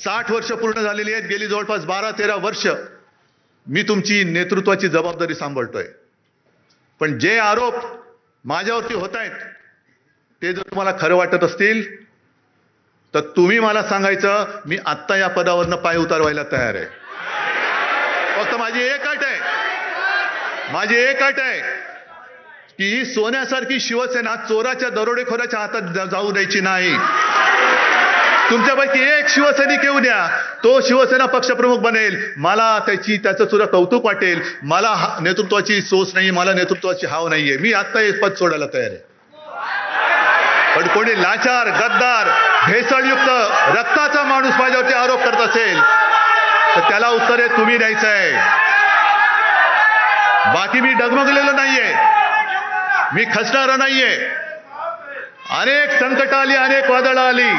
60 वर्ष पूर्ण झालेली आहेत. गेली जवळपास 12-13 वर्ष मी तुमची नेतृत्वाची जबाबदारी सांभाळतोय. पण जे आरोप माझ्यावरती होत आहेत ते जर तुम्हाला खरं वाटत असतील तर तुम्ही मला सांगायचं, मी आत्ता या पदावरनं पाय उतारवायला तयार आहे. फक्त माझी एक अट आहे की ही सोन्यासारखी शिवसेना चोराच्या दरोडेखोराच्या हातात जाऊ द्यायची नाही. तुमच्यापैकी एक शिवसैनिक येऊ द्या, तो शिवसेना पक्षप्रमुख बनेल, मला त्याचं सुद्धा कौतुक वाटेल. मला नेतृत्वाची सोच नाही, मला नेतृत्वाची हाव नाहीये. मी आत्ता हे पद सोडायला तयार आहे. पण कोणी लाचार, गद्दार, भेसळयुक्त रक्ताचा माणूस माझ्यावरती आरोप करत असेल तर त्याला उत्तर हे तुम्ही द्यायचं आहे. बाकी मी डगमगलेलो नाहीये, मी खचणारा नाहीये. अनेक संकट आली, अनेक वादळं आली,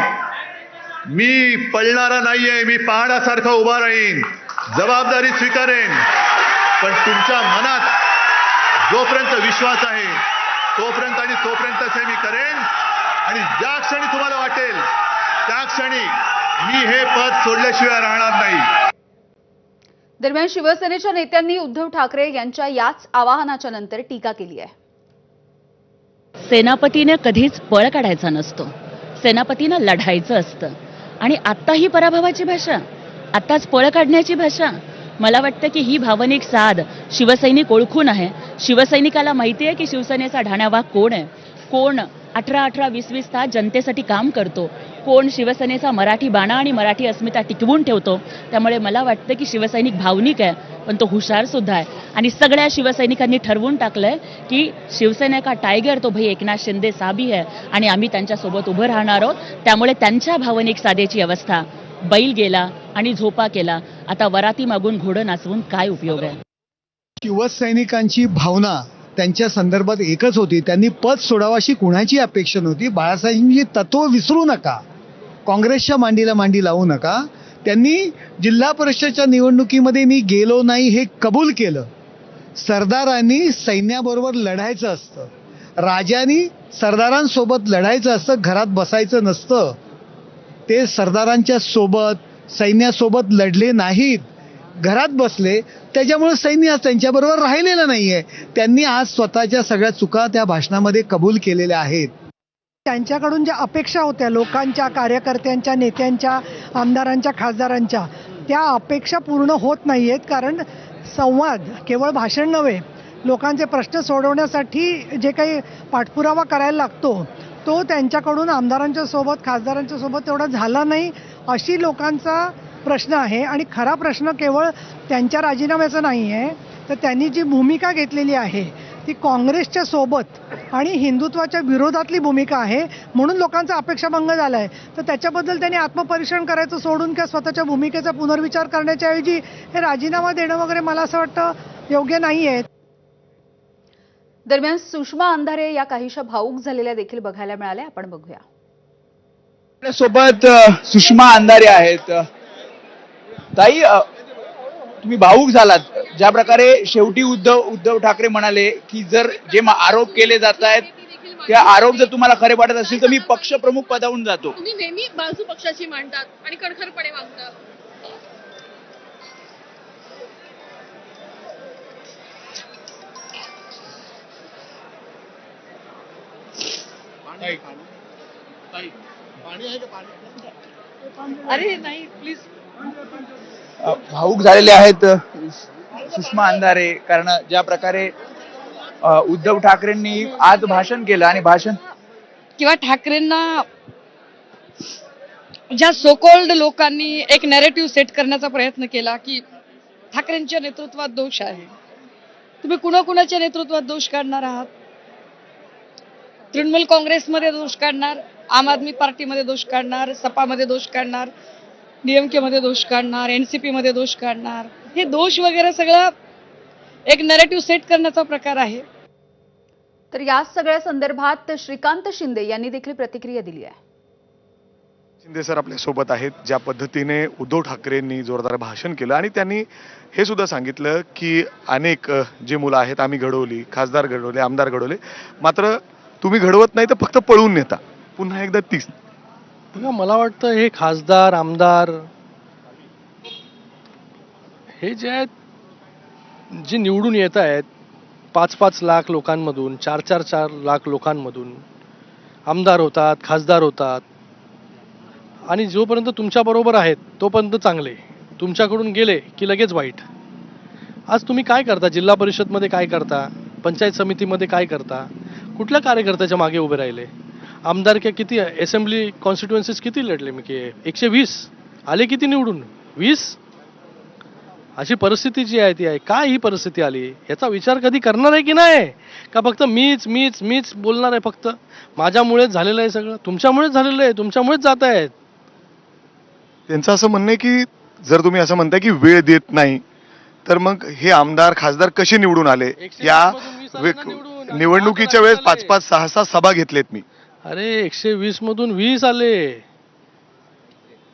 मी पळणारा नाहीये. मी पहाडासारखा उभा राहीन, जबाबदारी स्वीकारेन. पण तुमच्या मनात जोपर्यंत विश्वास आहे तोपर्यंतच हे मी करेन. आणि ज्या क्षणी तुम्हाला वाटेल त्या क्षणी मी हे पद सोडल्याशिवाय राहणार नाही. दरम्यान शिवसेनेच्या नेत्यांनी उद्धव ठाकरे यांच्या याच आवाहनाच्या नंतर टीका केली आहे. सेनापतीने कधीच पळ काढायचा नसतो, सेनापतीनं लढायचं असतं. आणि आत्ता ही पराभवाची भाषा, आत्ताच पळ काढण्याची भाषा. मला वाटतं की ही भावनिक साध शिवसैनिक ओळखून आहे. शिवसैनिकाला माहिती आहे की शिवसेनेचा ढाण्यावाग कोण आहे, कोण 18-18, 20-20 तास जनतेसाठी काम करतो, कोण शिवसेनेचा मराठी बाणा आणि मराठी अस्मिता टिकवून ठेवतो. त्यामुळे मला वाटतं की शिवसैनिक भावनिक आहे, पण तो हुशार सुद्धा आहे. आणि सगळ्या शिवसैनिकांनी ठरवून टाकलंय की शिवसेना का टायगर तो भाई एकनाथ शिंदे साबी आहे आणि आम्ही त्यांच्यासोबत उभं राहणार आहोत. त्यामुळे त्यांच्या भावनिक साधेची अवस्था, बैल गेला आणि झोपा केला, आता वराती मागून घोडं नाचवून काय उपयोग आहे. शिवसैनिकांची भावना त्यांच्या संदर्भात एकच होती, त्यांनी पद सोडावं अशी कुणाची अपेक्षा नव्हती. बाळासाहेबांची तत्व विसरू नका, काँग्रेसच्या मांडीला मांडी लावू नका. त्यांनी जिल्हा परिषदच्या निवडणुकीमध्ये मी गेलो नाही हे कबूल केलं. सरदारांनी सैन्याबरोबर लढायचं असतं, राजांनी सरदारांसोबत लढायचं असतं, घरात बसायचं नसतं. ते सरदारांच्या सोबत, सैन्यासोबत लढले नाहीत, घरात बसले. त्याच्यामुळे सैन्य आज त्यांच्याबरोबर राहिलेलं नाहीये. त्यांनी आज स्वतःच्या सगळ्या चुका त्या भाषणामध्ये कबूल केलेल्या आहेत. त्यांच्याकडून ज्या अपेक्षा होत्या लोकांच्या, कार्यकर्त्यांच्या, नेत्यांच्या, आमदारांच्या, खासदारांच्या, त्या अपेक्षा पूर्ण होत नाही आहेत. कारण संवाद केवळ भाषण नव्हे, लोकांचे प्रश्न सोडवण्यासाठी जे काही पाठपुरावा करायला लागतो तो त्यांच्याकडून आमदारांच्या सोबत, खासदारांच्या सोबत तेवढा झाला नाही, अशी लोकांचा प्रश्न आहे. आणि खरा प्रश्न केवळ त्यांच्या राजीनाम्याचा नाही आहे, तर त्यांनी जी भूमिका घेतलेली आहे ती काँग्रेसच्या सोबत आणि हिंदुत्वाच्या विरोधातली भूमिका आहे, म्हणून लोकांचा अपेक्षाभंग झाला आहे. तर त्याच्याबद्दल त्यांनी आत्मपरीक्षण करायचं सोडून किंवा स्वतःच्या भूमिकेचा पुनर्विचार करण्याच्या ऐवजी हे राजीनामा देणं वगैरे मला असं वाटतं योग्य नाही आहे. दरम्यान सुषमा अंधारे या काहीशा भाऊक झालेल्या देखील बघायला मिळाल्या. आपण बघूया. सोबत सुषमा अंधारे आहेत. ताई, तुम्ही भावूक झालात. ज्या प्रकारे शेवटी उद्धव ठाकरे म्हणाले की जर जे आरोप केले जात आहेत ते आरोप जर तुम्हाला खरे वाटत असतील तर मी पक्षप्रमुख पदावरून जातो. तुम्ही नेहमी बाजू पक्षाची मांडतात आणि कणखरपणे वागतात. अरे नाही प्लीज. भावूक झालेले आहेत सुषमा अंधारे, कारण ज्या प्रकारे उद्धव ठाकरेंनी आज भाषण केलं आणि भाषण किंवा ठाकरेंना ज्या सोकॉल्ड लोकांनी एक नॅरेटिव्ह सेट करण्याचा प्रयत्न केला की ठाकरेंच्या नेतृत्वात दोष आहे. तुम्ही कुणाकुणाच्या नेतृत्वात दोष काढणार आहात? तृणमूल काँग्रेसमध्ये दोष काढणार, आम आदमी पार्टीमध्ये दोष काढणार, सपामध्ये दोष काढणार, डीएमके मध्ये दोष काढणार, एनसीपी मध्ये दोष काढणार. हे दोष वगैरे सगळं एक नॅरेटिव्ह सेट करण्याचा प्रकार आहे. तर या सगळ्या संदर्भात श्रीकांत शिंदे यांनी देखील प्रतिक्रिया दिली आहे. शिंदे सर आपल्या सोबत आहेत. ज्या पद्धतीने उद्धव ठाकरेंनी जोरदार भाषण केलं आणि त्यांनी हे सुद्धा सांगितलं की अनेक जे मुलं आहेत आम्ही घडवली, खासदार घडवले, आमदार घडवले, मात्र तुम्ही घडवत नाही तर फक्त पळवून नेता. पुन्हा एकदा तीच. मला वाटतं हे खासदार, आमदार हे जे आहेत जे निवडून येत आहेत 5-5 लाख लोकांमधून 4 लाख लोकांमधून आमदार होतात, खासदार होतात आणि जोपर्यंत तुमच्या बरोबर आहेत तोपर्यंत चांगले, तुमच्याकडून गेले की लगेच वाईट. आज तुम्ही काय करता? जिल्हा परिषदमध्ये काय करता? पंचायत समितीमध्ये काय करता? कुठल्या कार्यकर्त्याच्या मागे उभे राहिले? आमदारक्या किती, असेंब्ली कॉन्स्टिट्युएन्सीज किती लढले? मी की 120 आले, किती निवडून? 20. अशी परिस्थिती जी आहे ती आहे. का ही परिस्थिती आली याचा विचार कधी करणार आहे की नाही? का फक्त मीच मीच मीच बोलणार आहे? फक्त माझ्यामुळेच झालेलं आहे सगळं, तुमच्यामुळेच झालेलं आहे, तुमच्यामुळेच जात आहेत. त्यांचं असं म्हणणं आहे की जर तुम्ही असं म्हणताय की वेळ देत नाही तर मग हे आमदार खासदार कसे निवडून आले? 120 या मधून 20 आले ना निवडून. निवडणुकीच्या वेळेस 5-5, 6-6 सभा घेतलेत मी. अरे 120 मधून 20 आले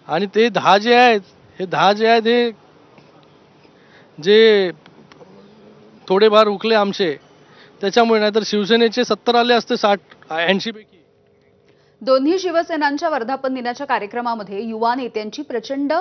आणि ते 10 जे आहेत, हे 10 जे आहेत हे जे थोडेफार उकले आमचे त्याच्यामुळे, नाहीतर शिवसेनेचे 70 आले असते 60-80 पैकी. दोन्ही शिवसेनांच्या वर्धापन दिनाच्या कार्यक्रमामध्ये युवा नेत्यांची प्रचंड